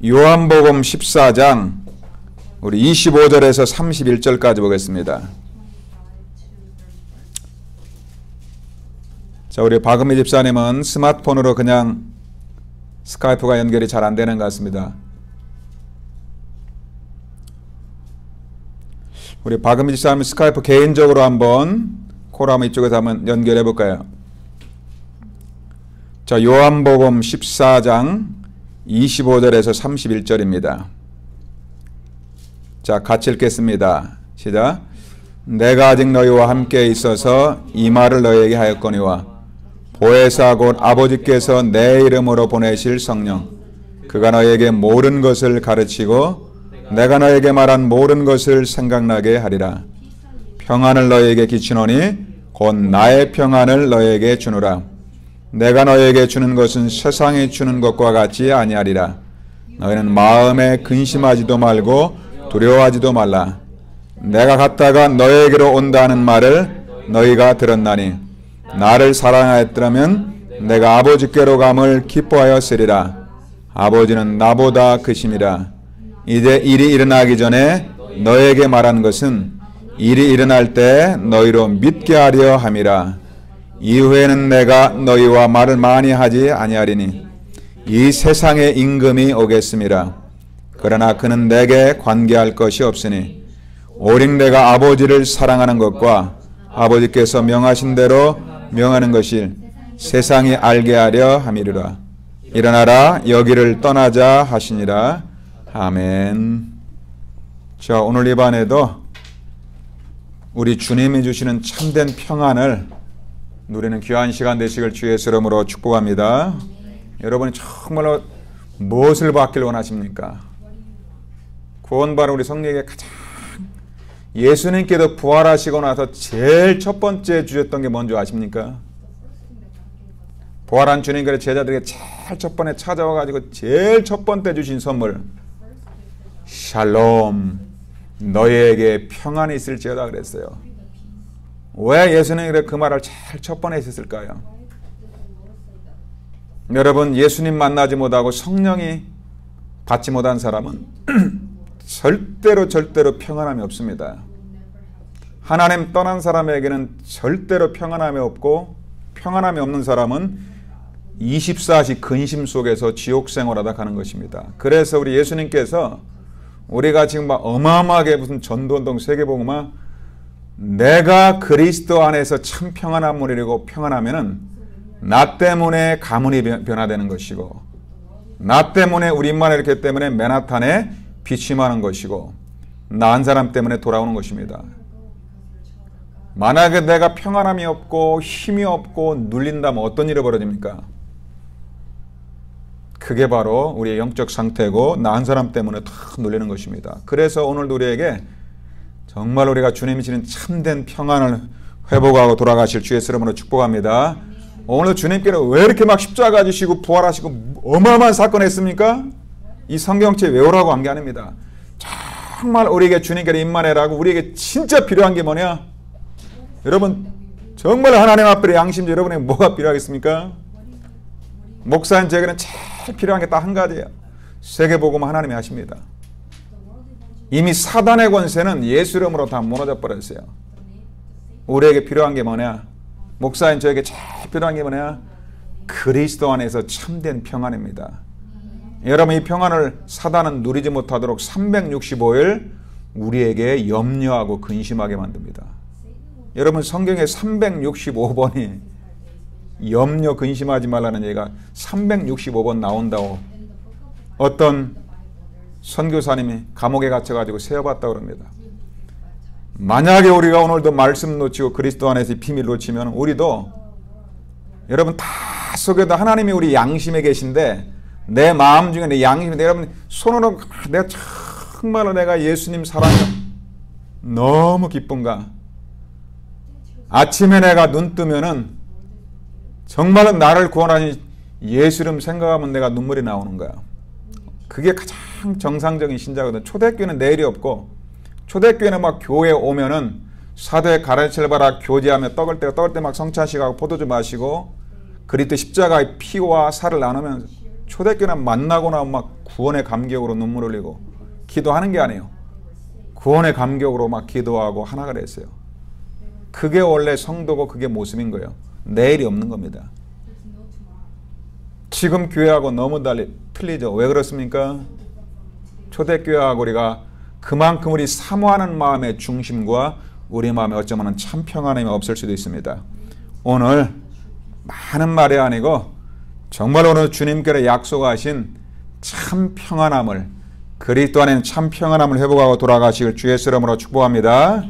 요한복음 14장 우리 25절에서 31절까지 보겠습니다. 자, 우리 박은미 집사님은 스마트폰으로 그냥 스카이프가 연결이 잘 안 되는 것 같습니다. 우리 박은미 집사님 스카이프 개인적으로 한번 콜하면 이쪽에서 한번 연결해 볼까요? 자, 요한복음 14장 25절에서 31절입니다. 자, 같이 읽겠습니다. 시작. 내가 아직 너희와 함께 있어서 이 말을 너희에게 하였거니와 보혜사 곧 아버지께서 내 이름으로 보내실 성령 그가 너희에게 모든 것을 가르치고 내가 너희에게 말한 모든 것을 생각나게 하리라. 평안을 너희에게 끼치노니 곧 나의 평안을 너희에게 주노라. 내가 너희에게 주는 것은 세상이 주는 것과 같지 아니하리라. 너희는 마음에 근심하지도 말고 두려워하지도 말라. 내가 갔다가 너희에게로 온다는 말을 너희가 들었나니 나를 사랑하였더라면 내가 아버지께로 감을 기뻐하였으리라. 아버지는 나보다 크심이라. 이제 일이 일어나기 전에 너희에게 말한 것은 일이 일어날 때 너희로 믿게 하려 함이라. 이후에는 내가 너희와 말을 많이 하지 아니하리니 이 세상의 임금이 오겠음이라. 그러나 그는 내게 관계할 것이 없으니 오직 내가 아버지를 사랑하는 것과 아버지께서 명하신 대로 명하는 것을 세상이 알게 하려 함이리라. 일어나라 여기를 떠나자 하시니라. 아멘. 자, 오늘 이 반에도 우리 주님이 주시는 참된 평안을 누리는 귀한 시간 되시길 주의 이름으로 축복합니다. 여러분이 정말로 무엇을 받길 원하십니까? 구원받은 우리 성령에게 가장 예수님께서 부활하시고 나서 제일 첫 번째 주셨던 게 뭔지 아십니까? 부활한 주님께서 제자들에게 제일 첫 번에 찾아와가지고 제일 첫 번째 주신 선물 샬롬 너희에게 평안이 있을지어다 그랬어요. 왜 예수님이 그 말을 제일 첫 번에 했을까요? 여러분, 예수님 만나지 못하고 성령이 받지 못한 사람은 절대로 평안함이 없습니다. 하나님 떠난 사람에게는 절대로 평안함이 없고 평안함이 없는 사람은 24시 근심 속에서 지옥 생활하다 가는 것입니다. 그래서 우리 예수님께서 우리가 지금 막 어마어마하게 무슨 전도운동 세계복음화 내가 그리스도 안에서 참 평안함을 이루고 평안하면은 나 때문에 가문이 변화되는 것이고 나 때문에 우리 인간이 이렇기 때문에 맨하탄에 빛이 많은 것이고 나 한 사람 때문에 돌아오는 것입니다. 만약에 내가 평안함이 없고 힘이 없고 눌린다면 어떤 일이 벌어집니까? 그게 바로 우리의 영적 상태고 나 한 사람 때문에 다 눌리는 것입니다. 그래서 오늘도 우리에게 정말 우리가 주님이 주는 참된 평안을 회복하고 돌아가실 주의 이름으로 축복합니다. 오늘 주님께서 왜 이렇게 막 십자가 지시고 부활하시고 어마어마한 사건 했습니까? 이 성경책 외우라고 한 게 아닙니다. 정말 우리에게 주님께서 임만해라고 우리에게 진짜 필요한 게 뭐냐? 여러분 정말 하나님 앞에 양심적 여러분에게 뭐가 필요하겠습니까? 목사님 제게는 제일 필요한 게 딱 한 가지예요. 세계복음 하나님이 하십니다. 이미 사단의 권세는 예수 이름으로 다 무너져 버렸어요. 우리에게 필요한 게 뭐냐? 목사님 저에게 제일 필요한 게 뭐냐? 그리스도 안에서 참된 평안입니다. 여러분 이 평안을 사단은 누리지 못하도록 365일 우리에게 염려하고 근심하게 만듭니다. 여러분 성경에 365번이 염려 근심하지 말라는 얘기가 365번 나온다고 어떤 선교사님이 감옥에 갇혀가지고 세어봤다고 합니다. 만약에 우리가 오늘도 말씀 놓치고 그리스도 안에서 비밀 놓치면 우리도 여러분 다 속에도 하나님이 우리 양심에 계신데 내 마음 중에 내 양심인데 여러분 손으로 내가 정말로 내가 예수님 사랑이 너무 기쁜가 아침에 내가 눈 뜨면은 정말로 나를 구원하신 예수 이름 생각하면 내가 눈물이 나오는 거야. 그게 가장 정상적인 신자거든. 초대교회는 내일이 없고 초대교회는 막 교회에 오면은 사도의 가르침을 받아 교제하며 떡을 때 막 성찬식하고 포도주 마시고 그리스도 십자가의 피와 살을 나누면 초대교회는 만나고 나면 막 구원의 감격으로 눈물 흘리고 기도하는 게 아니에요. 구원의 감격으로 막 기도하고 하나가 됐어요. 그게 원래 성도고 그게 모습인 거예요. 내일이 없는 겁니다. 지금 교회하고 너무 틀리죠. 왜 그렇습니까? 초대교회하고 우리가 그만큼 우리 사모하는 마음의 중심과 우리 마음에 어쩌면 참 평안함이 없을 수도 있습니다. 오늘 많은 말이 아니고 정말 오늘 주님께서 약속하신 참 평안함을, 그리스도 안에는 참 평안함을 회복하고 돌아가시길 주의 이름으로 축복합니다.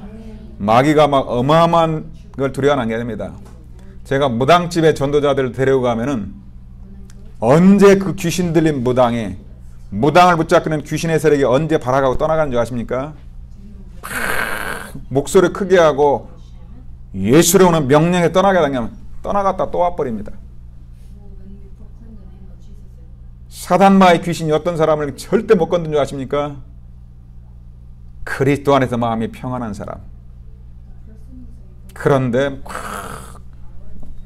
마귀가 막 어마어마한 걸 두려워하게 됩니다. 제가 무당집에 전도자들을 데리고 가면은 언제 그 귀신 들린 무당이 무당을 붙잡기는 귀신의 세력이 언제 발악하고 떠나가는 줄 아십니까? 목소리 크게 하고 예수로 오는 명령에 떠나게 당하면 떠나갔다 또 와버립니다. 사단마의 귀신이 어떤 사람을 절대 못 건든 줄 아십니까? 그리스도 안에서 마음이 평안한 사람. 그런데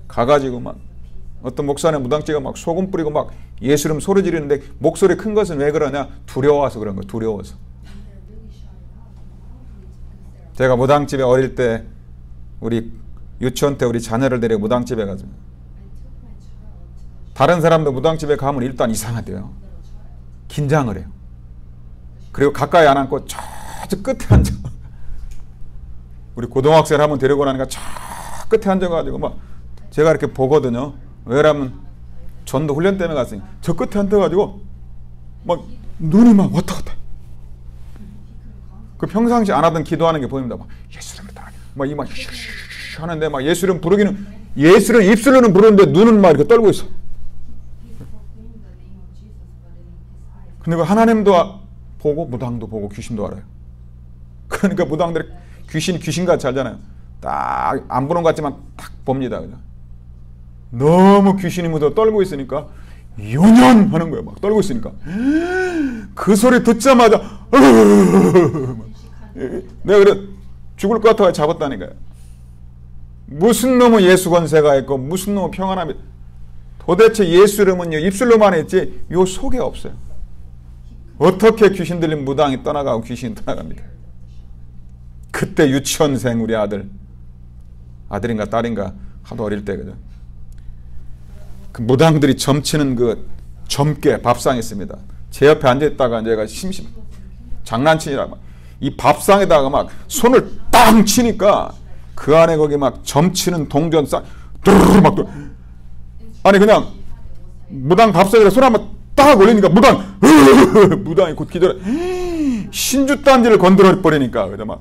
가가지고 막 어떤 목사님 무당집가 막 소금 뿌리고 막 예수 이름 소리 지르는데 목소리 큰 것은 왜 그러냐? 두려워서 그런 거예요. 두려워서. 제가 무당집에 어릴 때 우리 유치원 때 우리 자녀를 데리고 무당집에 가서 다른 사람도 무당집에 가면 일단 이상하대요. 긴장을 해요. 그리고 가까이 안 앉고 저쪽 끝에 앉아. 우리 고등학생을 한번 데리고 나니까 저 끝에 앉아가지고 막 제가 이렇게 보거든요. 왜냐면 전도 훈련 때문에 갔으니 저 끝에 앉아가지고 막 눈이 막 왔다 갔다. 그 평상시 안 하던 기도하는 게 보입니다. 막 예수님을 따라 막 이만 하는데 막 예수님 부르기는 예수를 입술로는 부르는데 눈은 막 이렇게 떨고 있어. 근데 그 하나님도 보고 무당도 보고 귀신도 알아요. 그러니까 무당들이 귀신같이 알잖아요. 딱 안 보는 것 같지만 딱 봅니다. 그냥. 너무 귀신이 묻어 떨고 있으니까 요년 하는 거예요. 막 떨고 있으니까 그 소리 듣자마자 내가 그래 죽을 것 같아 잡았다니까요. 무슨 놈의 예수 권세가 있고 무슨 놈의 평안함이, 도대체 예수 이름은요 입술로만 했지 요 속에 없어요. 어떻게 귀신 들린 무당이 떠나가고 귀신이 떠나갑니까? 그때 유치원생 우리 아들인가 딸인가 하도 어릴 때 그죠? 그 무당들이 점치는 그 점괘 밥상이 있습니다. 제 옆에 앉아있다가 제가 장난치니라 이 밥상에다가 막 손을 땅 치니까 그 안에 거기 막 점치는 동전 싹 막 아니 그냥 무당 밥상에다 손 한번 딱 올리니까 무당이 곧 기절해. 신주단지를 건드려 버리니까 그죠 막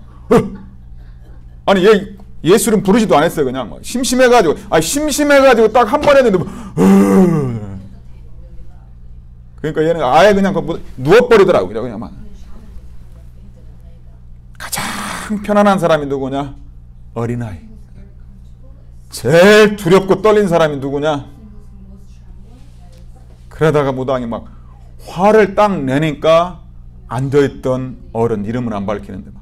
아니 예수는 부르지도 않았어요. 그냥 막 심심해가지고 딱 한 번 했는데 그러니까 얘는 아예 그냥 누워버리더라고요. 그냥 막 가장 편안한 사람이 누구냐? 어린아이. 제일 두렵고 떨린 사람이 누구냐? 그러다가 무당이 막 화를 딱 내니까 앉아있던 어른 이름은 안 밝히는데 막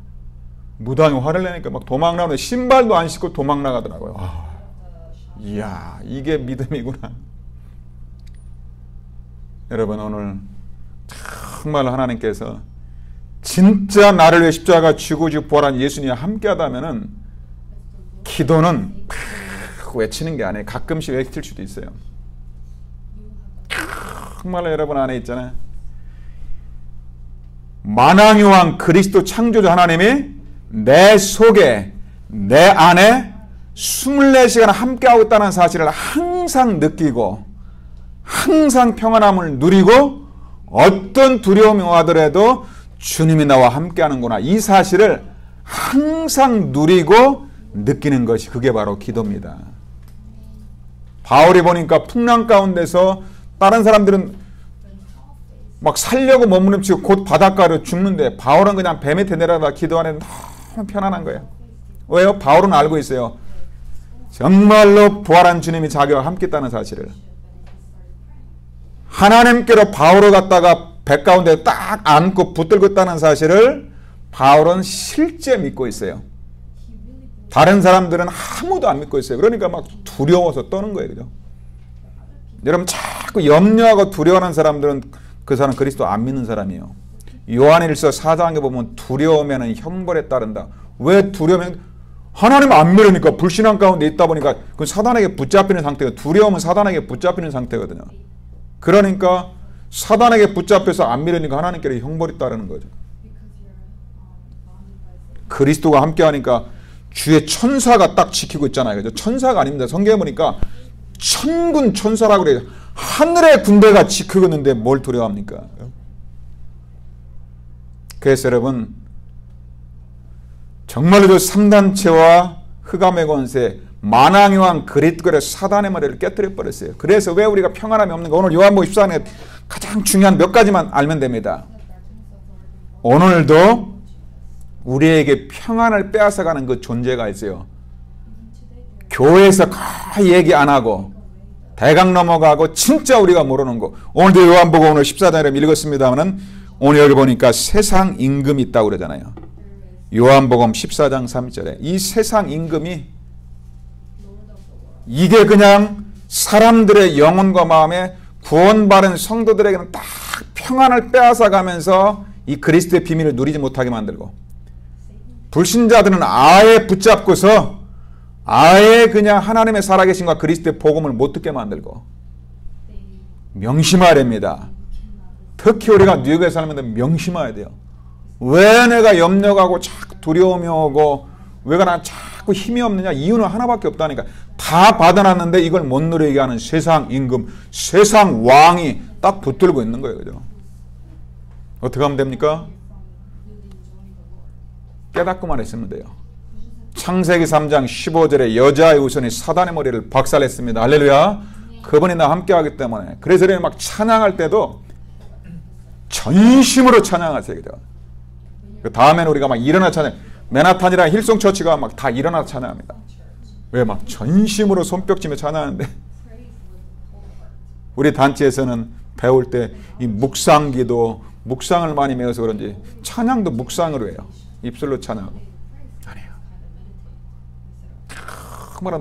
무당이 화를 내니까 막 도망 나오는데 신발도 안 신고 도망 나가더라고요. 이야 이게 믿음이구나. 여러분 오늘 정말 하나님께서 진짜 나를 위해 십자가 지고 부활한 예수님과 함께 하다면은 기도는 외치는 게 아니에요. 가끔씩 외칠 수도 있어요. 정말 여러분 안에 있잖아요. 만왕의 왕 그리스도 창조주 하나님이 내 속에 내 안에 24시간 함께하고 있다는 사실을 항상 느끼고 항상 평안함을 누리고 어떤 두려움이 와더라도 주님이 나와 함께하는구나 이 사실을 항상 누리고 느끼는 것이 그게 바로 기도입니다. 바울이 보니까 풍랑 가운데서 다른 사람들은 막 살려고 몸부림치고 곧 바닷가로 죽는데 바울은 그냥 배 밑에 내려다 기도하는 너무 편안한 거예요. 왜요? 바울은 알고 있어요. 정말로 부활한 주님이 자기와 함께 있다는 사실을. 하나님께로 바울을 갖다가 배 가운데 딱 안고 붙들고 있다는 사실을 바울은 실제 믿고 있어요. 다른 사람들은 아무도 안 믿고 있어요. 그러니까 막 두려워서 떠는 거예요. 그죠? 여러분 자꾸 염려하고 두려워하는 사람들은 그 사람 그리스도 안 믿는 사람이에요. 요한일서 4장에 보면 두려우면 형벌에 따른다. 왜 두려우면? 하나님 안 믿으니까 불신앙 가운데 있다 보니까 그 사단에게 붙잡히는 상태가, 두려움은 사단에게 붙잡히는 상태거든요. 그러니까 사단에게 붙잡혀서 안 믿으니까 하나님께로 형벌이 따르는 거죠. 그리스도가 함께하니까 주의 천사가 딱 지키고 있잖아요. 그죠? 천사가 아닙니다. 성경에 보니까 천군 천사라고 그래요. 하늘의 군대가 지키고 있는데 뭘 두려워합니까? 그래서 여러분, 정말로 3단체와 흑암의 권세, 만왕의 왕 그리스도의 사단의 머리를 깨뜨려 버렸어요. 그래서 왜 우리가 평안함이 없는가? 오늘 요한복음 14장에 가장 중요한 몇 가지만 알면 됩니다. 오늘도 우리에게 평안을 빼앗아가는 그 존재가 있어요. 교회에서 거의 얘기 안 하고 대강 넘어가고 진짜 우리가 모르는 거. 오늘도 요한복음 오늘 14장에 읽었습니다만 오늘 여기 보니까 세상 임금이 있다고 그러잖아요. 요한복음 14장 3절에 이 세상 임금이 이게 그냥 사람들의 영혼과 마음에 구원받은 성도들에게는 딱 평안을 빼앗아가면서 이 그리스도의 비밀을 누리지 못하게 만들고, 불신자들은 아예 붙잡고서 아예 그냥 하나님의 살아계신과 그리스도의 복음을 못 듣게 만들고, 명심해야 됩니다. 특히 우리가 뉴욕에 살면 명심해야 돼요. 왜 내가 염려가고 자꾸 두려움이 오고 왜 나 자꾸 힘이 없느냐? 이유는 하나밖에 없다니까. 다 받아놨는데 이걸 못 누리게 하는 세상 임금, 세상 왕이 딱 붙들고 있는 거예요. 그죠? 어떻게 하면 됩니까? 깨닫고만 있으면 돼요. 창세기 3장 15절에 여자의 우선이 사단의 머리를 박살냈습니다. 할렐루야. 그분이 나 함께하기 때문에. 그래서 막 찬양할 때도 전심으로 찬양하세요. 그죠? 그 다음에는 우리가 막 일어나 찬양, 맨하탄이랑 힐송 처치가 막 다 일어나 찬양합니다. 왜 막 전심으로 손뼉치며 찬양하는데, 우리 단체에서는 배울 때 이 묵상기도, 묵상을 많이 배워서 그런지 찬양도 묵상으로 해요. 입술로 찬양하고. 아니에요.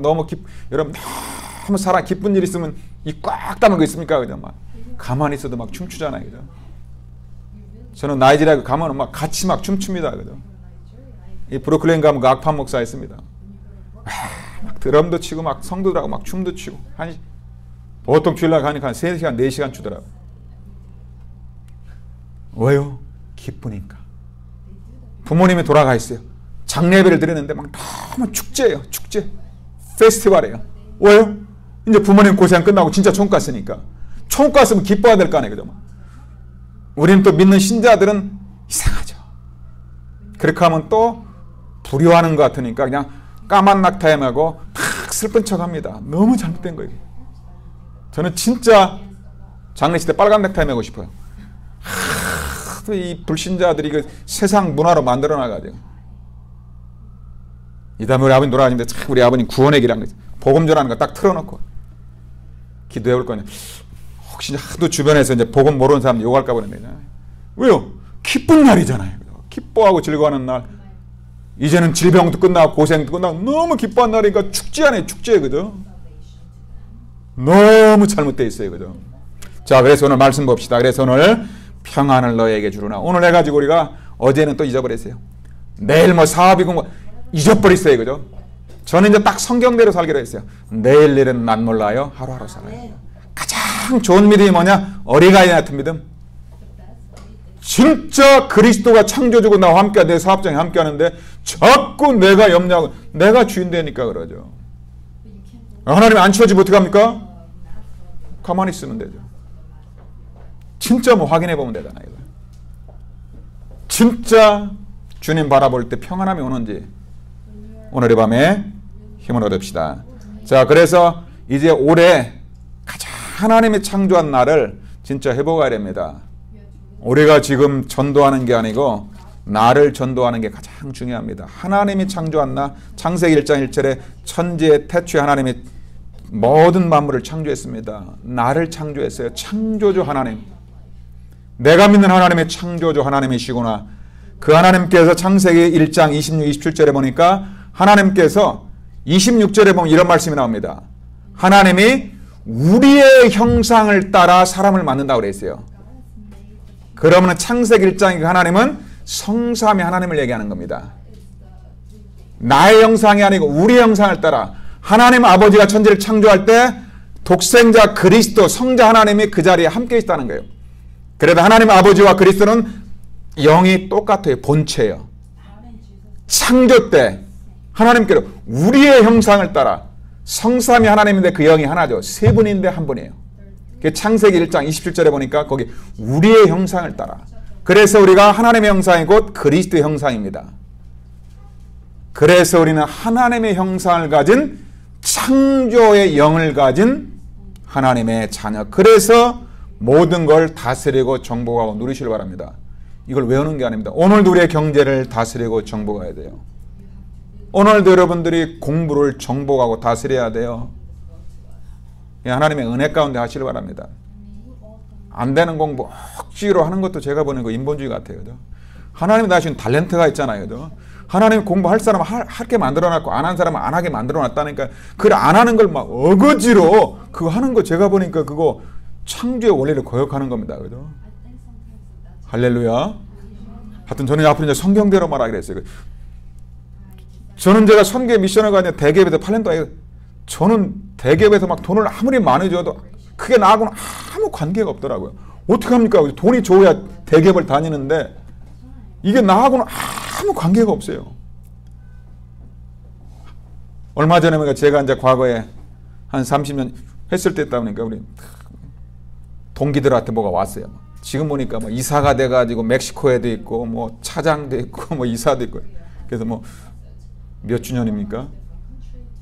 너무 여러분 너무 사랑 기쁜 일 있으면 이 꽉 담은 거 있습니까? 그죠? 막 가만히 있어도 막 춤추잖아요. 그죠? 저는 나이지리아 가면 막 같이 막 춤춥니다. 그죠? 이 브루클린 가면 그 악판 목사 있습니다. 막 드럼도 치고 막 성도들하고 막 춤도 추고. 보통 주일날 가니까 한 3시간, 4시간 추더라고요. 왜요? 기쁘니까. 부모님이 돌아가 있어요. 장례배를 드리는데 막 너무 축제예요. 축제. 페스티벌이에요. 왜요? 이제 부모님 고생 끝나고 진짜 천국 갔으니까. 천국 갔으면 기뻐야 될 거 아니에요. 그죠? 우리는 또 믿는 신자들은 이상하죠. 그렇게 하면 또 불효하는 것 같으니까 그냥 까만 낙타임하고 탁 슬픈 척합니다. 너무 잘못된 거예요. 저는 진짜 장례식 때 빨간 넥타이 메고 싶어요. 이 불신자들이 그 세상 문화로 만들어 나가죠. 이 다음에 우리 아버님 돌아가시는데 참 우리 아버님 구원의 길이라는 거, 복음 전하는 거 딱 틀어놓고 기도해 볼 거냐. 혹시 하도 주변에서 이제 복음 모르는 사람 욕할까 보는데, 왜요? 기쁜 날이잖아요. 기뻐하고 즐거워하는 날. 이제는 질병도 끝나고 고생도 끝나고 너무 기뻐한 날이니까 축제 아니에요. 축제. 그죠? 너무 잘못되어 있어요. 그죠? 자, 그래서 오늘 말씀 봅시다. 그래서 오늘 평안을 너에게 주르나. 오늘 해가지고 우리가 어제는 또 잊어버렸어요. 내일 뭐 사업이고 뭐 잊어버렸어요. 그죠? 저는 이제 딱 성경대로 살기로 했어요. 내일 일은 난 몰라요. 하루하루 살아요. 가장 좋은 믿음이 뭐냐? 어린아이 같은 믿음. 진짜 그리스도가 창조주고 나와 함께 내 사업장에 함께 하는데 자꾸 내가 염려하고 내가 주인 되니까 그러죠. 하나님이 안 치워주면 어떻게 합니까? 가만히 있으면 되죠. 진짜 뭐 확인해 보면 되잖아요. 진짜 주님 바라볼 때 평안함이 오는지 오늘 이 밤에 힘을 얻읍시다. 자, 그래서 이제 올해 가장 하나님이 창조한 날을 진짜 회복해야 됩니다. 우리가 지금 전도하는 게 아니고 나를 전도하는 게 가장 중요합니다. 하나님이 창조한 나, 창세기 1장 1절에 천지의 태초에 하나님이 모든 만물을 창조했습니다. 나를 창조했어요. 창조주 하나님. 내가 믿는 하나님의 창조주 하나님이시구나. 그 하나님께서 창세기 1장 26, 27절에 보니까 하나님께서 26절에 보면 이런 말씀이 나옵니다. 하나님이 우리의 형상을 따라 사람을 만든다고 그랬어요. 그러면 창세기 1장에 하나님은 성삼위 하나님을 얘기하는 겁니다. 나의 형상이 아니고 우리의 형상을 따라 하나님 아버지가 천지를 창조할 때 독생자 그리스도 성자 하나님이 그 자리에 함께 있다는 거예요. 그래도 하나님 아버지와 그리스도는 영이 똑같아요. 본체예요. 창조 때 하나님께로 우리의 형상을 따라 성삼위 하나님인데 그 영이 하나죠. 세 분인데 한 분이에요. 창세기 1장 27절에 보니까 거기 우리의 형상을 따라. 그래서 우리가 하나님의 형상이 곧 그리스도의 형상입니다. 그래서 우리는 하나님의 형상을 가진 창조의 영을 가진 하나님의 자녀. 그래서 모든 걸 다스리고 정복하고 누리시길 바랍니다. 이걸 외우는 게 아닙니다. 오늘도 우리의 경제를 다스리고 정복해야 돼요. 오늘도 여러분들이 공부를 정복하고 다스려야 돼요. 하나님의 은혜 가운데 하시길 바랍니다. 안 되는 공부 억지로 하는 것도 제가 보는 거 인본주의 같아요. 하나님이 나신 탤런트가 있잖아요. 하나님 공부할 사람은 할게 만들어놨고 안 한 사람은 안 하게 만들어놨다니까. 그걸 안 하는 걸 막 어거지로 그거 하는 거 제가 보니까 그거 창조의 원리를 거역하는 겁니다. 그죠? 할렐루야. 하여튼 저는 앞으로 이제 성경대로 말하기로 했어요. 저는 제가 선교의 미션을 가지고 대기업에서 8년 동안 저는 대기업에서 막 돈을 아무리 많이 줘도 그게 나하고는 아무 관계가 없더라고요. 어떻게 합니까? 돈이 좋아야 대기업을 다니는데 이게 나하고는 아무 관계가 없어요. 얼마 전에 제가 이제 과거에 한 30년 했을 때 있다 보니까 우리 동기들한테 뭐가 왔어요. 지금 보니까 뭐 이사가 돼가지고 멕시코에도 있고 뭐 차장도 있고 뭐 이사도 있고 그래서 뭐 몇 주년입니까?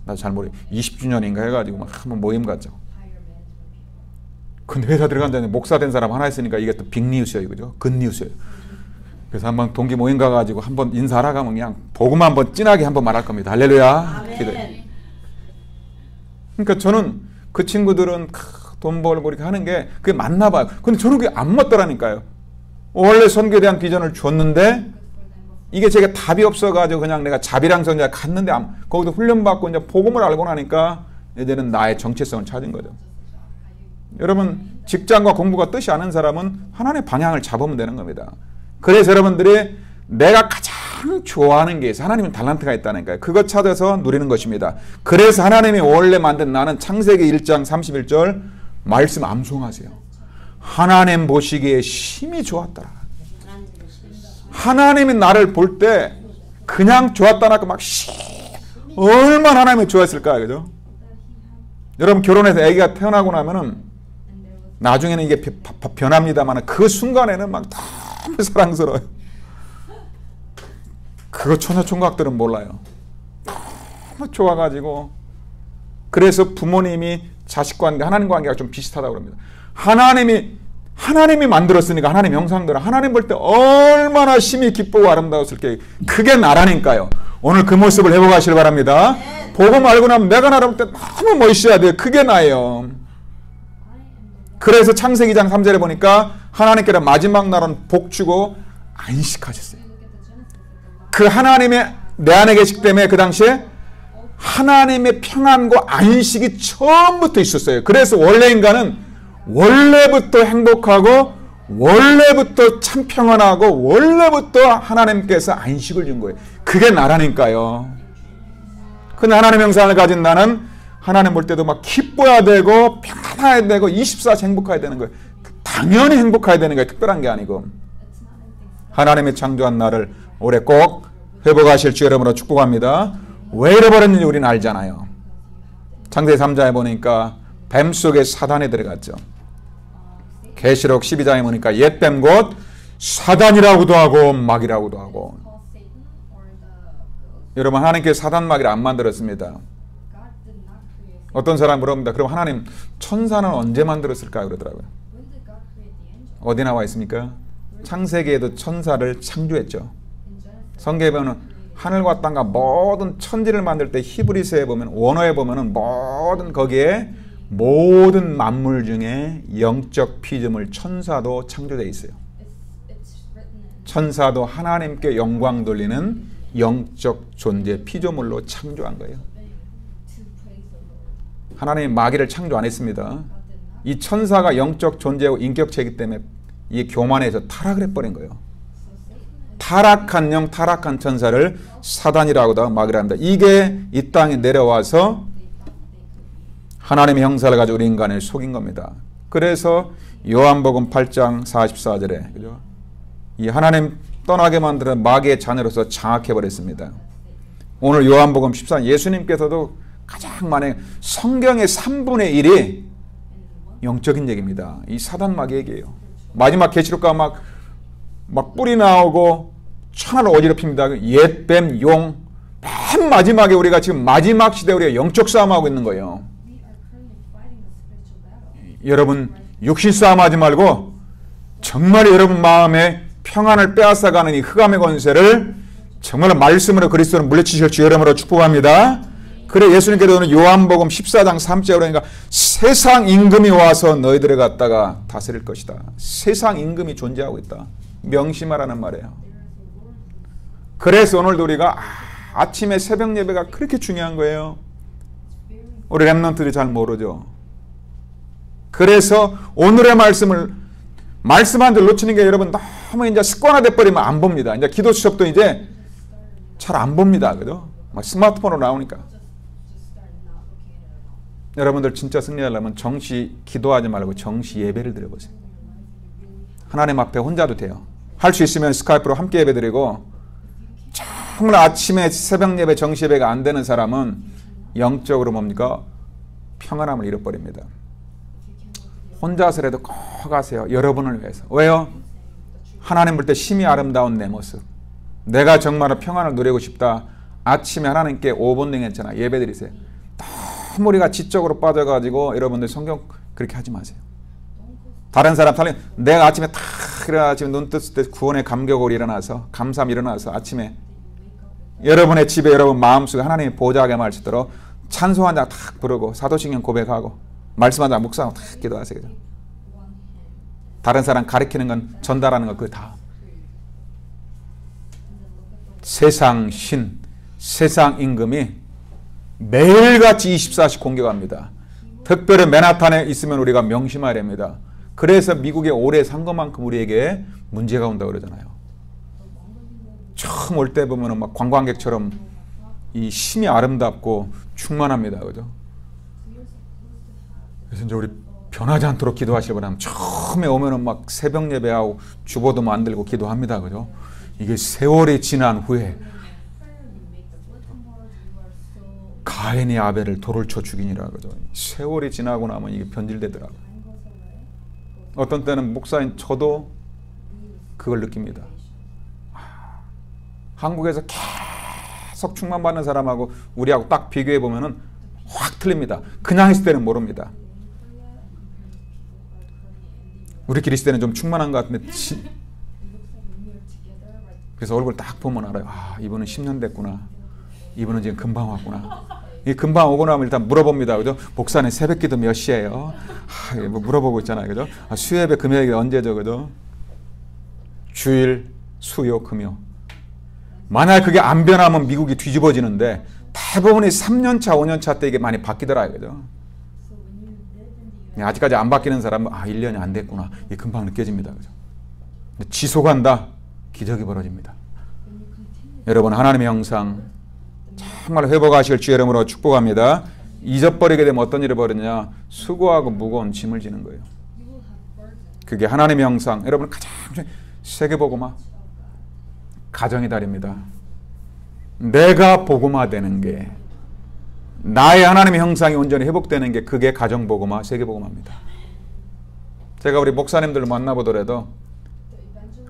나 잘 모르겠어요. 20주년인가 해가지고 막 한번 모임 갔죠. 근데 회사 들어간 다음에 목사 된 사람 하나 있으니까 이게 또 빅뉴스예요. 그죠? 굿뉴스예요. 그래서 한번 동기 모임 가가지고 한번 인사하러 가면 그냥 복음 한번 진하게 한번 말할 겁니다. 할렐루야. 기도해. 그러니까 저는 그 친구들은 돈 벌고 이렇게 하는 게 그게 맞나 봐요. 근데 저는 그게 안 맞더라니까요. 원래 선교에 대한 비전을 줬는데 이게 제가 답이 없어가지고 그냥 내가 자비랑 성자 갔는데 거기서 훈련받고 이제 복음을 알고 나니까 이제는 나의 정체성을 찾은 거죠. 여러분 직장과 공부가 뜻이 않은 사람은 하나님의 방향을 잡으면 되는 겁니다. 그래서 여러분들이 내가 가장 좋아하는 게 있어요. 하나님은 달란트가 있다니까요. 그것 찾아서 누리는 것입니다. 그래서 하나님이 원래 만든 나는 창세기 1장 31절 말씀 암송하세요. 하나님 보시기에 심히 좋았더라. 하나님이 나를 볼 때 그냥 좋았다나까 막 얼마나 하나님이 좋았을까요? 그죠? 여러분 결혼해서 아기가 태어나고 나면은 나중에는 이게 변합니다만 그 순간에는 막 너무 사랑스러워요. 그거 처녀총각들은 몰라요. 너무 좋아가지고 그래서 부모님이 자식 관계, 하나님 관계가 좀 비슷하다고 합니다. 하나님이 만들었으니까 하나님 형상대로 하나님 볼 때 얼마나 심히 기쁘고 아름다웠을게. 그게 나라니까요. 오늘 그 모습을 회복하시길 바랍니다. 복음 알고 나면 내가 나를 볼 때 너무 멋있어야 돼요. 그게 나예요. 그래서 창세기 2장 3절에 보니까 하나님께서 마지막 날은 복 주고 안식하셨어요. 그 하나님의 내 안에 계시기 때문에 그 당시에 하나님의 평안과 안식이 처음부터 있었어요. 그래서 원래 인간은 원래부터 행복하고 원래부터 참 평안하고 원래부터 하나님께서 안식을 준 거예요. 그게 나라니까요. 근데 하나님의 형상을 가진 나는 하나님 볼 때도 막 기뻐야 되고 평안해야 되고 24시간 행복해야 되는 거예요. 당연히 행복해야 되는 거예요. 특별한 게 아니고. 하나님이 창조한 나를 올해 꼭 회복하실 주 여러분으로 축복합니다. 왜 잃어버렸는지 우리는 알잖아요. 창세기 3장에 보니까 뱀 속에 사단이 들어갔죠. 계시록 12장에 보니까 옛뱀 곧 사단이라고도 하고 마귀라고도 하고. 여러분 하나님께서 사단 마귀를 안 만들었습니다. 어떤 사람 물어봅니다. 그럼 하나님 천사는 언제 만들었을까요? 그러더라고요. 어디 나와 있습니까? 창세기에도 천사를 창조했죠. 성경에 보면 하늘과 땅과 모든 천지를 만들 때 히브리서에 보면 원어에 보면은 모든 거기에 모든 만물 중에 영적 피조물 천사도 창조되어 있어요. 천사도 하나님께 영광 돌리는 영적 존재 피조물로 창조한 거예요. 하나님이 마귀를 창조 안 했습니다. 이 천사가 영적 존재고 인격체이기 때문에 이 교만에서 타락을 해버린 거예요. 타락한 영, 타락한 천사를 사단이라고도 마귀라 합니다. 이게 이 땅에 내려와서 하나님의 형상을 가지고 우리 인간을 속인 겁니다. 그래서 요한복음 8장 44절에 그죠? 이 하나님 떠나게 만드는 마귀의 자녀로서 장악해버렸습니다. 오늘 요한복음 14 예수님께서도 가장 많이 성경의 3분의 1이 영적인 얘기입니다. 이 사단 마귀 얘기예요. 마지막 계시록 가면 막 뿔이 나오고 천하를 어지럽힙니다. 옛뱀, 용. 맨 마지막에 우리가 지금 마지막 시대에 우리가 영적 싸움하고 있는 거예요. 여러분 육신 싸움하지 말고 정말 여러분 마음에 평안을 빼앗아가는 이 흑암의 권세를 정말 말씀으로 그리스도를 물리치실 주 이름으로 축복합니다. 그래 예수님께서는 요한복음 14장 3절에 그러니까 세상 임금이 와서 너희들을 갖다가 다스릴 것이다. 세상 임금이 존재하고 있다. 명심하라는 말이에요. 그래서 오늘도 우리가 아침에 새벽 예배가 그렇게 중요한 거예요. 우리 렘넌트들이 잘 모르죠. 그래서 오늘의 말씀을 말씀 한 줄 놓치는 게 여러분 너무 이제 습관화돼 버리면 안 봅니다. 이제 기도 수첩도 이제 잘 안 봅니다. 그죠? 막 스마트폰으로 나오니까. 여러분들 진짜 승리하려면 정시 기도하지 말고 정시 예배를 드려보세요. 하나님 앞에 혼자도 돼요. 할 수 있으면 스카이프로 함께 예배 드리고 정말 아침에 새벽 예배 정시 예배가 안 되는 사람은 영적으로 뭡니까? 평안함을 잃어버립니다. 혼자서라도 꼭 하세요. 여러분을 위해서. 왜요? 하나님 볼 때 심히 아름다운 내 모습. 내가 정말 평안을 누리고 싶다. 아침에 하나님께 5분 등했잖아. 예배 드리세요. 너무 우리가 지적으로 빠져가지고 여러분들 성경 그렇게 하지 마세요. 다른 사람 살림 내가 아침에 탁 일어나 지금 눈 떴을 때 구원의 감격으로 일어나서 감사함 일어나서 아침에 여러분의 집에 여러분 마음속에 하나님의 보좌하게 말씀대로 찬송 한 장 탁 부르고 사도신경 고백하고 말씀 한 장 묵상하고 탁 기도하세요. 다른 사람 가르치는 건 전달하는 건 그거 다 세상 신 세상 임금이 매일같이 24시 공격합니다. 특별히 맨하탄에 있으면 우리가 명심해야 됩니다. 그래서 미국에 오래 산 것만큼 우리에게 문제가 온다고 그러잖아요. 처음 올 때 보면 막 관광객처럼 이 심이 아름답고 충만합니다. 그죠? 그래서 이제 우리 변하지 않도록 기도하시기 바랍니다. 처음에 오면은 막 새벽 예배하고 주보도 만들고 기도합니다. 그죠? 이게 세월이 지난 후에 가인이 아벨을 돌을 쳐 죽이니라. 그죠? 세월이 지나고 나면 이게 변질되더라고요. 어떤 때는 목사인 저도 그걸 느낍니다. 한국에서 계속 충만받는 사람하고 우리하고 딱 비교해 보면은 확 틀립니다. 그냥 있을 때는 모릅니다. 우리끼리 있을 때는 좀 충만한 것 같은데 그래서 얼굴 딱 보면 알아요. 아, 이분은 10년 됐구나. 이분은 지금 금방 왔구나. 이 금방 오고 나면 일단 물어봅니다. 그죠? 목사님 새벽 기도 몇 시에요? 뭐 물어보고 있잖아요. 그죠? 수요예배 금요일이 언제죠? 그죠? 주일, 수요, 금요. 만약 그게 안 변하면 미국이 뒤집어지는데 대부분이 3년차, 5년차 때 이게 많이 바뀌더라고요. 그죠? 아직까지 안 바뀌는 사람은 1년이 안 됐구나. 이게 금방 느껴집니다. 그죠? 지속한다. 기적이 벌어집니다. 여러분 하나님의 형상 정말 회복하실 주 이름으로 축복합니다. 잊어버리게 되면 어떤 일이 벌어지냐? 수고하고 무거운 짐을 지는 거예요. 그게 하나님의 형상. 여러분 가장 세계복음화 가정의 달입니다. 내가 복음화되는 게 나의 하나님의 형상이 온전히 회복되는 게 그게 가정복음화 세계복음화입니다. 제가 우리 목사님들을 만나보더라도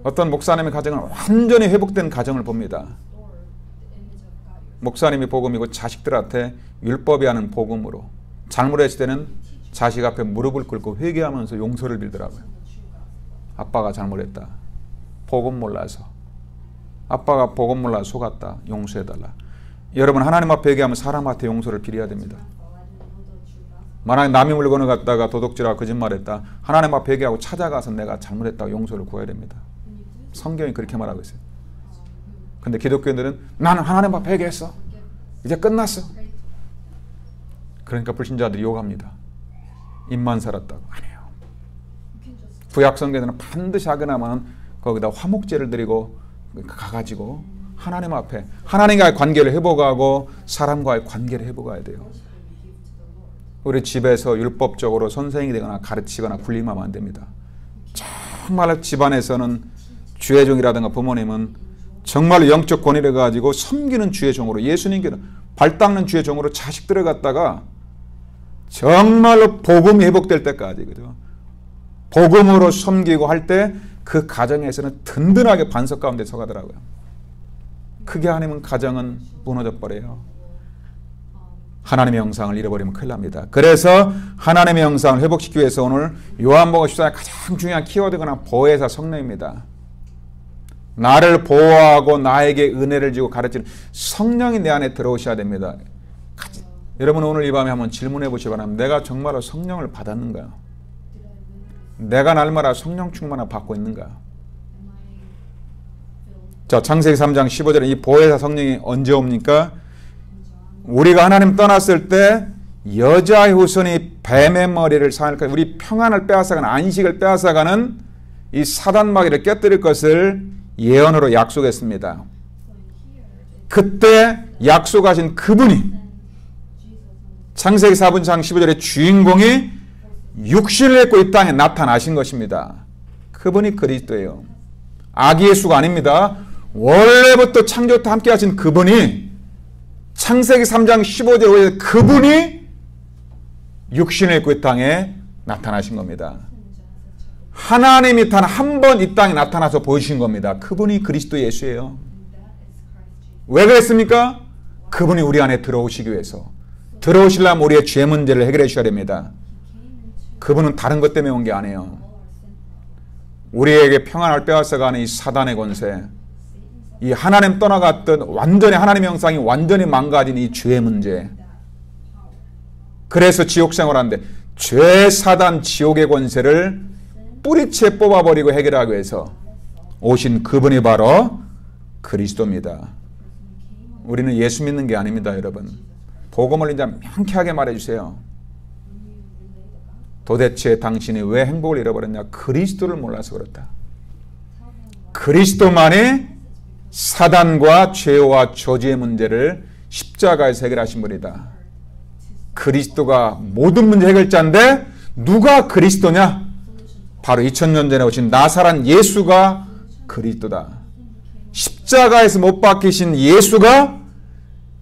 어떤 목사님의 가정은 완전히 회복된 가정을 봅니다. 목사님이 복음이고 자식들한테 율법이 하는 복음으로 잘못했을 때는 자식 앞에 무릎을 꿇고 회개하면서 용서를 빌더라고요. 아빠가 잘못했다. 복음 몰라서. 아빠가 복음 몰라서 속았다. 용서해달라. 여러분 하나님 앞에 회개하면 사람한테 용서를 빌어야 됩니다. 만약에 남의 물건을 갖다가 도둑질하고 거짓말했다. 하나님 앞에 회개하고 찾아가서 내가 잘못했다고 용서를 구해야 됩니다. 성경이 그렇게 말하고 있어요. 근데 기독교인들은 나는 하나님 앞에 회개했어. 이제 끝났어. 그러니까 불신자들이 욕합니다. 입만 살았다고. 아니에요. 구약 성경에는 반드시 하거나만 거기다 화목제를 드리고 가가지고 하나님 앞에 하나님과의 관계를 회복하고 사람과의 관계를 회복해야 돼요. 우리 집에서 율법적으로 선생이 되거나 가르치거나 군림하면 안 됩니다. 정말 집안에서는 주의 종이라든가 부모님은 정말 영적 권위를 가지고 섬기는 주의 종으로, 예수님께는 발 닦는 주의 종으로 자식들을 갖다가 정말로 복음이 회복될 때까지, 그죠? 복음으로 섬기고 할 때 그 가정에서는 든든하게 반석 가운데 서가더라고요. 크게 아니면 가정은 무너져 버려요. 하나님의 영상을 잃어버리면 큰일 납니다. 그래서 하나님의 영상을 회복시키기 위해서 오늘 요한복음 14장 가장 중요한 키워드가 보혜사 성령입니다. 나를 보호하고 나에게 은혜를 주고 가르치는 성령이 내 안에 들어오셔야 됩니다. 여러분 오늘 이 밤에 한번 질문해 보시기 바랍니다. 내가 정말로 성령을 받았는가? 내가 날마다 성령 충만을 받고 있는가? 자, 창세기 3장 15절에 이 보혜사 성령이 언제 옵니까? 우리가 하나님 떠났을 때 여자의 후손이 뱀의 머리를 상할까, 우리 평안을 빼앗아가는, 안식을 빼앗아가는 이 사단마귀를 깨뜨릴 것을 예언으로 약속했습니다. 그때 약속하신 그분이 창세기 4장 15절의 주인공이 육신을 입고 이 땅에 나타나신 것입니다. 그분이 그리스도예요. 아기 예수가 아닙니다. 원래부터 창조부터 함께 하신 그분이 창세기 3장 15절에 그분이 육신을 입고 이 땅에 나타나신 겁니다. 하나님이 단 한 번 이 땅에 나타나서 보여주신 겁니다. 그분이 그리스도 예수예요. 왜 그랬습니까? 그분이 우리 안에 들어오시기 위해서. 들어오시려면 우리의 죄 문제를 해결해 주셔야 됩니다. 그분은 다른 것 때문에 온 게 아니에요. 우리에게 평안을 빼앗아가는 이 사단의 권세, 이 하나님 떠나갔던 완전히 하나님의 형상이 완전히 망가진 이 죄의 문제. 그래서 지옥 생활하는데 죄, 사단, 지옥의 권세를 뿌리채 뽑아버리고 해결하기 위해서 오신 그분이 바로 그리스도입니다. 우리는 예수 믿는 게 아닙니다, 여러분. 복음을 이제 명쾌하게 말해주세요. 도대체 당신이 왜 행복을 잃어버렸냐? 그리스도를 몰라서 그렇다. 그리스도만이 사단과 죄와 저주의 문제를 십자가에서 해결하신 분이다. 그리스도가 모든 문제 해결자인데 누가 그리스도냐? 바로 2000년 전에 오신 나사렛 예수가 그리스도다. 십자가에서 못 박히신 예수가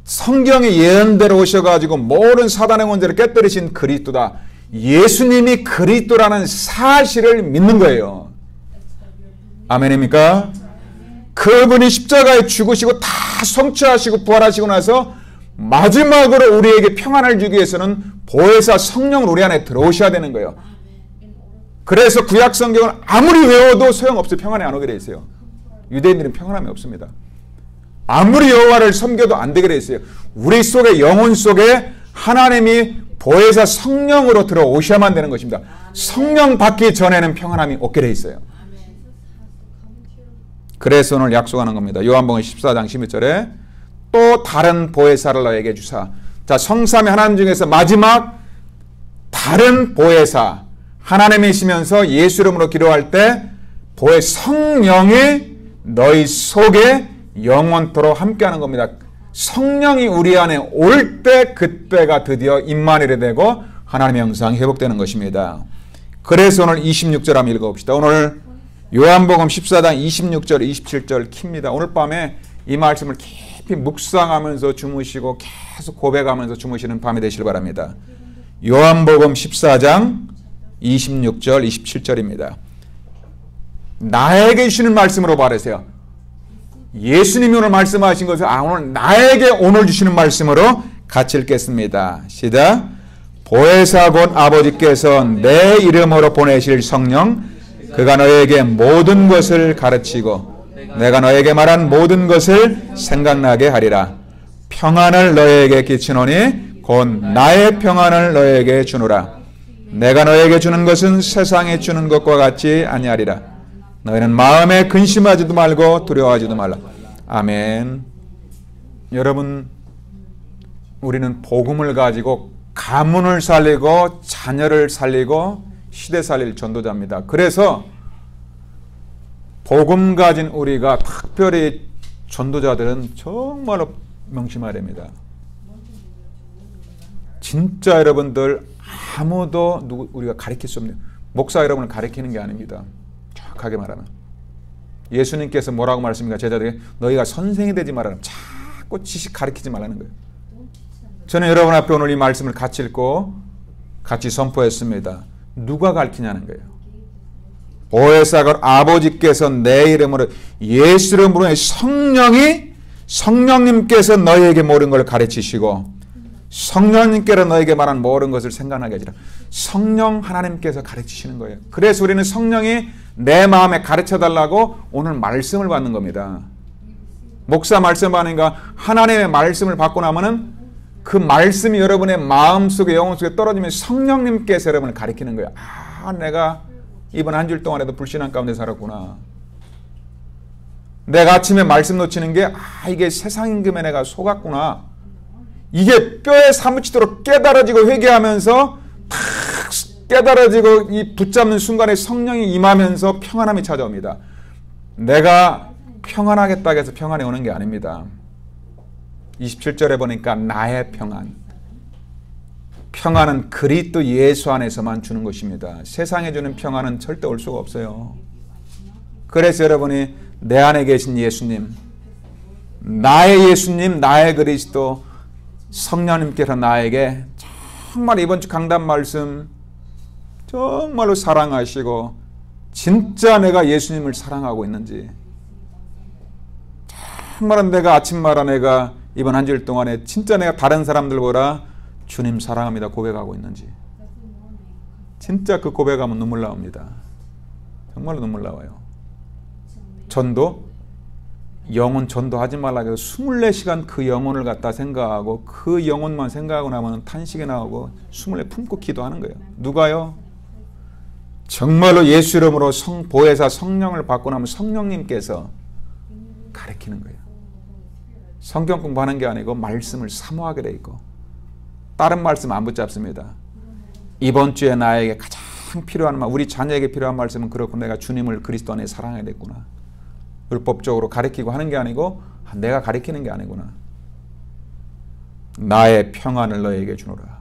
성경의 예언대로 오셔가지고 모든 사단의 문제를 깨뜨리신 그리스도다. 예수님이 그리스도라는 사실을 믿는 거예요. 아멘입니까? 그분이 십자가에 죽으시고 다 성취하시고 부활하시고 나서 마지막으로 우리에게 평안을 주기 위해서는 보혜사 성령을 우리 안에 들어오셔야 되는 거예요. 그래서 구약 성경을 아무리 외워도 소용없어요. 평안이 안 오게 돼 있어요. 유대인들은 평안함이 없습니다. 아무리 여호와를 섬겨도 안 되게 돼 있어요. 우리 속에, 영혼 속에 하나님이 보혜사 성령으로 들어오셔야만 되는 것입니다. 성령 받기 전에는 평안함이 없게 돼 있어요. 그래서 오늘 약속하는 겁니다. 요한복음 14장 11절에 또 다른 보혜사를 너에게 주사. 자, 성삼위 하나님 중에서 마지막 다른 보혜사, 하나님이시면서 예수 이름으로 기도할 때 보혜 성령이 너희 속에 영원토록 함께하는 겁니다. 성령이 우리 안에 올 때 그때가 드디어 임마누엘이 되고 하나님의 형상이 회복되는 것입니다. 그래서 오늘 26절 한번 읽어봅시다. 오늘 요한복음 14장 26절 27절 킵니다. 오늘 밤에 이 말씀을 깊이 묵상하면서 주무시고 계속 고백하면서 주무시는 밤이 되시길 바랍니다. 요한복음 14장 26절 27절입니다. 나에게 주시는 말씀으로 말하세요. 예수님이 오늘 말씀하신 것을 오늘 나에게 오늘 주시는 말씀으로 같이 읽겠습니다. 시작. 보혜사 곧 아버지께서 내 이름으로 보내실 성령, 그가 너에게 모든 것을 가르치고 내가 너에게 말한 모든 것을 생각나게 하리라. 평안을 너에게 끼치노니 곧 나의 평안을 너에게 주노라. 내가 너에게 주는 것은 세상에 주는 것과 같지 아니하리라. 너희는 마음에 근심하지도 말고 두려워하지도 말라. 아멘. 여러분, 우리는 복음을 가지고 가문을 살리고 자녀를 살리고 시대 살릴 전도자입니다. 그래서 복음 가진 우리가 특별히 전도자들은 정말로 명심해야 됩니다. 진짜 여러분들 아무도 우리가 가르칠 수 없는, 목사 여러분을 가르치는 게 아닙니다. 정확하게 말하면 예수님께서 뭐라고 말씀입니까? 제자들에게 너희가 선생이 되지 말아라. 자꾸 지식 가르치지 말라는 거예요. 저는 여러분 앞에 오늘 이 말씀을 같이 읽고 같이 선포했습니다. 누가 가르치냐는 거예요. 보혜사가 아버지께서 내 이름으로 예수 이름으로 성령님께서 너희에게 모든 걸 가르치시고 성령님께서 너에게 말한 모든 것을 생각나게 하시라. 성령 하나님께서 가르치시는 거예요. 그래서 우리는 성령이 내 마음에 가르쳐달라고 오늘 말씀을 받는 겁니다. 목사 말씀 받으니까 하나님의 말씀을 받고 나면은 그 말씀이 여러분의 마음속에 영혼 속에 떨어지면 성령님께서 여러분을 가르치는 거예요. 아, 내가 이번 한 주일 동안에도 불신앙 가운데 살았구나. 내가 아침에 말씀 놓치는 게 이게 세상 임금에 내가 속았구나. 이게 뼈에 사무치도록 깨달아지고 회개하면서 탁 깨달아지고 이 붙잡는 순간에 성령이 임하면서 평안함이 찾아옵니다. 내가 평안하겠다고 해서 평안이 오는 게 아닙니다. 27절에 보니까 나의 평안. 평안은 그리스도 예수 안에서만 주는 것입니다. 세상에 주는 평안은 절대 올 수가 없어요. 그래서 여러분이 내 안에 계신 예수님, 나의 예수님, 나의 그리스도 성령님께서 나에게 정말 이번 주 강단 말씀 정말로 사랑하시고 진짜 내가 예수님을 사랑하고 있는지, 정말 내가 아침마다 내가 이번 한 주일 동안에 진짜 내가 다른 사람들보다 주님 사랑합니다 고백하고 있는지, 진짜 그 고백하면 눈물 나옵니다. 정말로 눈물 나와요. 전도, 영혼 전도하지 말라고 해서 24시간 그 영혼을 갖다 생각하고 그 영혼만 생각하고 나면 탄식이 나오고 24 품고 기도하는 거예요. 누가요? 정말로 예수 이름으로 보혜사 성령을 받고 나면 성령님께서 가르치는 거예요. 성경 공부하는 게 아니고 말씀을 사모하게 돼 있고 다른 말씀 안 붙잡습니다. 이번 주에 나에게 가장 필요한 말, 우리 자녀에게 필요한 말씀은 그렇고 내가 주님을 그리스도 안에 사랑해야 됐구나. 율법적으로 가르치고 하는 게 아니고 내가 가르치는 게 아니구나. 나의 평안을 너에게 주노라.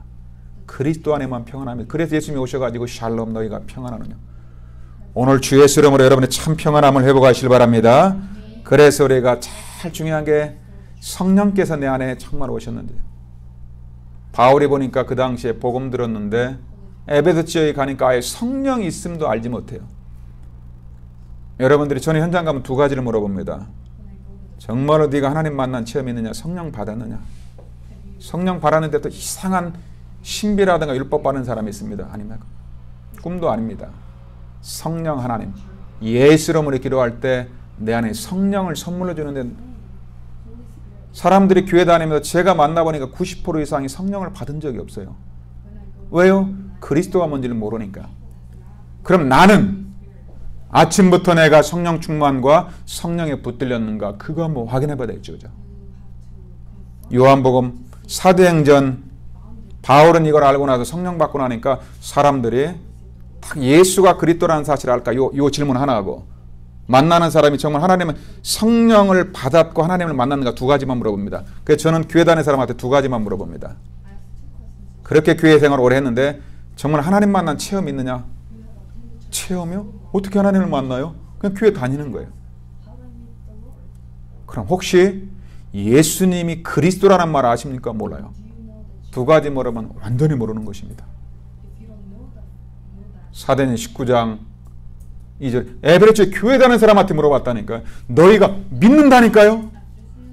그리스도 안에만 평안하면, 그래서 예수님이 오셔가지고 샬롬 너희가 평안하느냐. 오늘 주 예수 이름으로 여러분의 참 평안함을 회복하시길 바랍니다. 그래서 우리가 제일 중요한 게 성령께서 내 안에 정말 오셨는데요. 바울이 보니까 그 당시에 복음 들었는데 에베소 지역에 가니까 아예 성령이 있음도 알지 못해요. 여러분들이 전에 현장 가면 두 가지를 물어봅니다. 정말로 네가 하나님 만난 체험이 있느냐, 성령 받았느냐. 성령 받았는데 또 이상한 신비라든가 율법 받는 사람이 있습니다. 아닙니까? 꿈도 아닙니다. 성령 하나님, 예수 이름으로 기도할 때 내 안에 성령을 선물로 주는데, 사람들이 교회 다니면서 제가 만나보니까 90% 이상이 성령을 받은 적이 없어요. 왜요? 그리스도가 뭔지를 모르니까. 그럼 나는 아침부터 내가 성령 충만과 성령에 붙들렸는가, 그거 한번 확인해 봐야 되겠죠. 그죠? 요한복음 사도행전, 바울은 이걸 알고 나서 성령 받고 나니까 사람들이 딱 예수가 그리스도라는 사실을 알까? 요 질문 하나 하고, 만나는 사람이 정말 하나님은 성령을 받았고 하나님을 만났는가 두 가지만 물어봅니다. 그래서 저는 교회 다니는 사람한테 두 가지만 물어봅니다. 그렇게 교회 생활을 오래 했는데 정말 하나님 만난 체험이 있느냐? 체험이요? 어떻게 하나님을 만나요? 그냥 교회 다니는 거예요. 그럼 혹시 예수님이 그리스도라는 말 아십니까? 몰라요. 두 가지 물으면 완전히 모르는 것입니다. 사도행전 19장 2절, 에베레스에 교회 다니는 사람한테 물어봤다니까요. 너희가 믿는다니까요?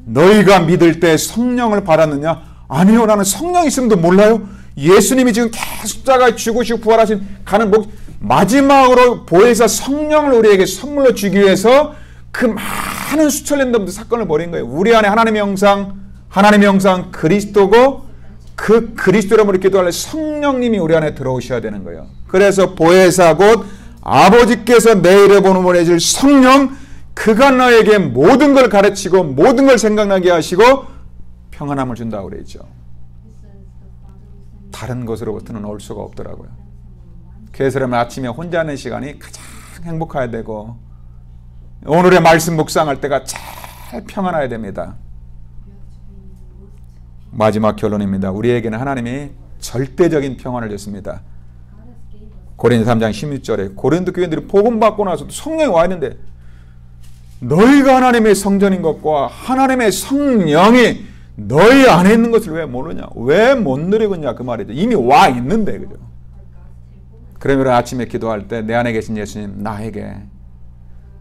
너희가 믿을 때 성령을 받았느냐? 아니요, 나는 성령 있음도 몰라요. 예수님이 지금 계속 자가 죽으시고 부활하신 가는 마지막으로 보혜사 성령을 우리에게 선물로 주기 위해서 그 많은 수천 년 넘는 사건을 벌인 거예요. 우리 안에 하나님의 형상 그리스도고, 그 그리스도로 우리 기도할 성령님이 우리 안에 들어오셔야 되는 거예요. 그래서 보혜사 곧 아버지께서 내 이름으로 보내실 성령, 그가 너에게 모든 걸 가르치고 모든 걸 생각나게 하시고 평안함을 준다고 그랬죠. 다른 것으로부터는 올 수가 없더라고요. 그래서 아침에 혼자 하는 시간이 가장 행복해야 되고 오늘의 말씀 묵상할 때가 잘 평안해야 됩니다. 마지막 결론입니다. 우리에게는 하나님이 절대적인 평안을 줬습니다. 고린도 3장 16절에 고린도 교인들이 복음 받고 나서도 성령이 와 있는데 너희가 하나님의 성전인 것과 하나님의 성령이 너희 안에 있는 것을 왜 모르냐? 왜 못 누리고 있냐? 그 말이죠. 이미 와 있는데, 그죠? 그러면 아침에 기도할 때 내 안에 계신 예수님, 나에게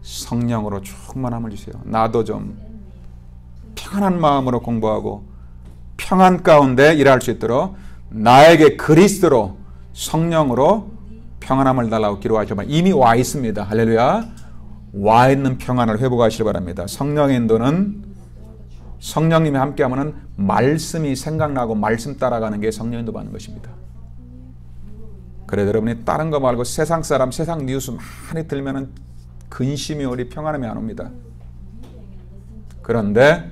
성령으로 충만함을 주세요. 나도 좀 평안한 마음으로 공부하고 평안 가운데 일할 수 있도록 나에게 그리스도로 성령으로 평안함을 달라고 기도하시면 이미 와 있습니다. 할렐루야. 와 있는 평안을 회복하시기 바랍니다. 성령의 인도는 성령님이 함께하면 말씀이 생각나고 말씀 따라가는 게 성령 인도 받는 것입니다. 그래도 여러분이 다른 거 말고 세상 사람, 세상 뉴스 많이 들면은 근심이 오리 평안함이 안 옵니다. 그런데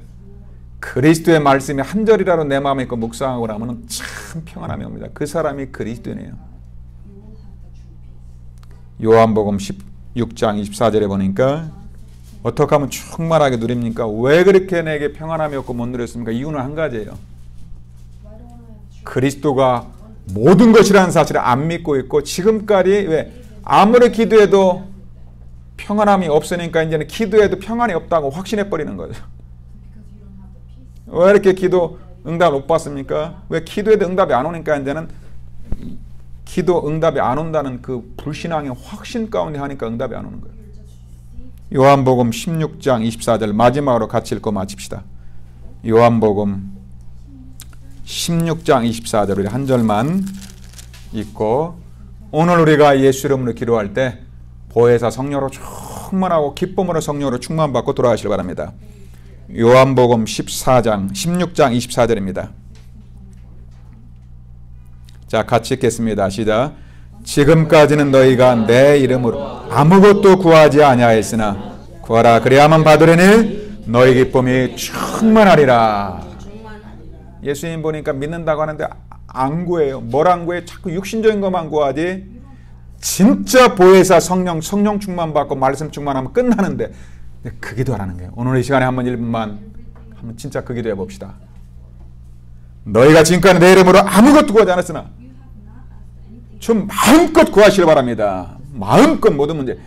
그리스도의 말씀이 한 절이라도 내 마음에 있고 묵상하고 나면 참 평안함이 옵니다. 그 사람이 그리스도네요. 요한복음 16장 24절에 보니까 어떻게 하면 충만하게 누립니까? 왜 그렇게 내게 평안함이 없고 못 누렸습니까? 이유는 한 가지예요. 그리스도가 모든 것이라는 사실을 안 믿고 있고 지금까지 왜 아무리 기도해도 평안함이 없으니까 이제는 기도해도 평안이 없다고 확신해 버리는 거죠. 왜 이렇게 기도 응답 못 받습니까? 왜 기도해도 응답이 안 오니까 이제는 기도 응답이 안 온다는 그 불신앙의 확신 가운데 하니까 응답이 안 오는 거예요. 요한복음 16장 24절 마지막으로 같이 읽고 마칩시다. 요한복음 16장 24절 우리 한 절만 읽고 오늘 우리가 예수 이름으로 기도할 때 보혜사 성령으로 충만하고 기쁨으로 성령으로 충만받고 돌아가시길 바랍니다. 요한복음 16장 24절입니다. 자, 같이 읽겠습니다. 시작. 지금까지는 너희가 내 이름으로 아무것도 구하지 아니하였으나 구하라 그리하면 받으리니 너희 기쁨이 충만하리라. 예수님 보니까 믿는다고 하는데 안 구해요. 뭘 안 구해? 자꾸 육신적인 것만 구하지. 진짜 보혜사 성령 충만 받고 말씀 충만하면 끝나는데 그 기도하라는 거예요. 오늘 이 시간에 한번 1분만 한번 진짜 그 기도해 봅시다. 너희가 지금까지 내 이름으로 아무것도 구하지 않았으나 좀 마음껏 구하시길 바랍니다. 마음껏 모든 문제,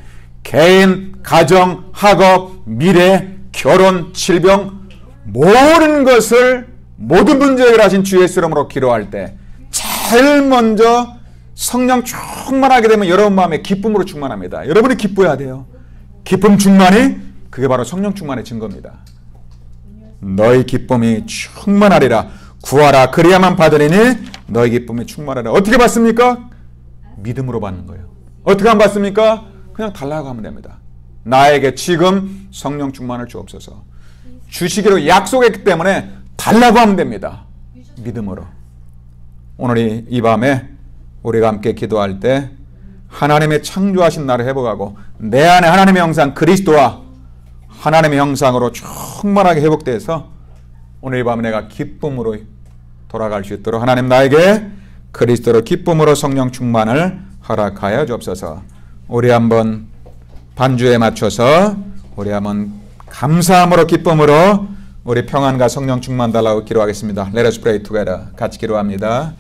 개인, 가정, 학업, 미래, 결혼, 질병 모든 것을 모든 문제 해결하신 주 예수 이름으로 기도할 때 제일 먼저 성령 충만하게 되면 여러분 마음에 기쁨으로 충만합니다. 여러분이 기뻐야 돼요. 기쁨 충만이 그게 바로 성령 충만의 증거입니다. 너희 기쁨이 충만하리라. 구하라 그리야만 받으리니 너희 기쁨이 충만하리라. 어떻게 받습니까? 믿음으로 받는 거예요. 어떻게 하면 받습니까? 그냥 달라고 하면 됩니다. 나에게 지금 성령 충만을 주옵소서. 주시기로 약속했기 때문에 달라고 하면 됩니다. 믿음으로. 오늘 이 밤에 우리가 함께 기도할 때 하나님의 창조하신 나를 회복하고 내 안에 하나님의 형상 그리스도와 하나님의 형상으로 충만하게 회복돼서 오늘 이 밤에 내가 기쁨으로 돌아갈 수 있도록 하나님 나에게 그리스도로 기쁨으로 성령 충만을 허락하여 주옵소서. 우리 한번 반주에 맞춰서 우리 한번 감사함으로 기쁨으로 우리 평안과 성령 충만 달라고 기도하겠습니다. Let us pray together. 같이 기도합니다.